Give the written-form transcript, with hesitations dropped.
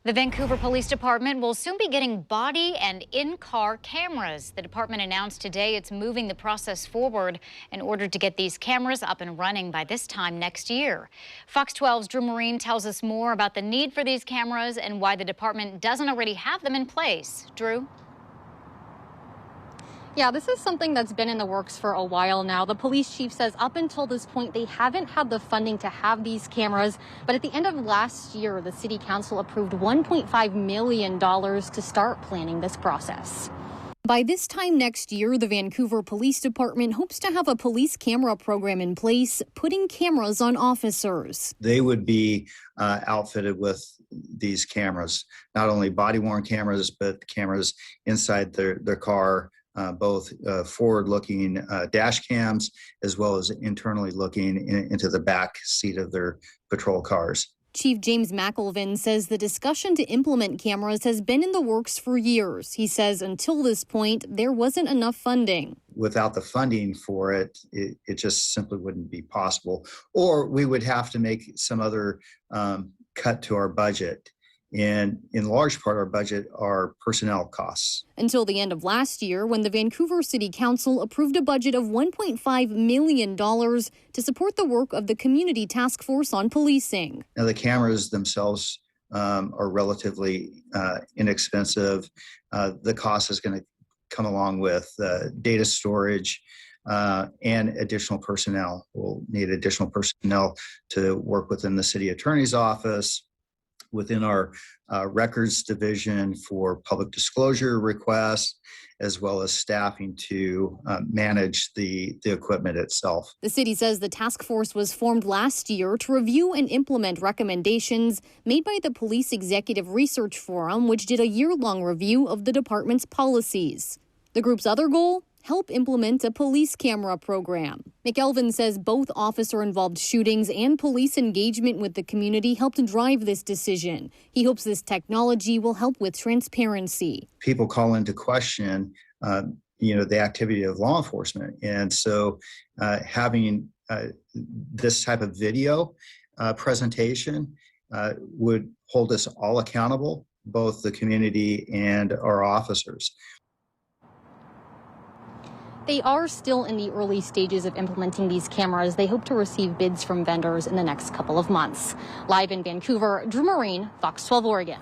The Vancouver Police Department will soon be getting body and in-car cameras. The department announced today it's moving the process forward in order to get these cameras up and running by this time next year. Fox 12's Drew Marine tells us more about the need for these cameras and why the department doesn't already have them in place. Drew? Yeah, this is something that's been in the works for a while now. The police chief says up until this point, they haven't had the funding to have these cameras. But at the end of last year, the city council approved $1.5 million to start planning this process. By this time next year, the Vancouver Police Department hopes to have a police camera program in place, putting cameras on officers. They would be outfitted with these cameras, not only body-worn cameras, but cameras inside their car. Both forward-looking dash cams as well as internally looking into the back seat of their patrol cars. Chief James McElvin says the discussion to implement cameras has been in the works for years. He says until this point, there wasn't enough funding. Without the funding for it, it just simply wouldn't be possible. Or we would have to make some other cut to our budget. And in large part, our budget are personnel costs. Until the end of last year, when the Vancouver City Council approved a budget of $1.5 million to support the work of the Community Task Force on Policing. Now, the cameras themselves are relatively inexpensive. The cost is going to come along with data storage and additional personnel. We'll need additional personnel to work within the city attorney's office, within our records division for public disclosure requests, as well as staffing to manage the equipment itself. The city says the task force was formed last year to review and implement recommendations made by the Police Executive Research Forum, which did a year-long review of the department's policies. The group's other goal? Help implement a police camera program. McElvin says both officer-involved shootings and police engagement with the community helped drive this decision. He hopes this technology will help with transparency. People call into question, the activity of law enforcement. And so having this type of video presentation would hold us all accountable, both the community and our officers. They are still in the early stages of implementing these cameras. They hope to receive bids from vendors in the next couple of months. Live in Vancouver, Drew Marine, Fox 12 Oregon.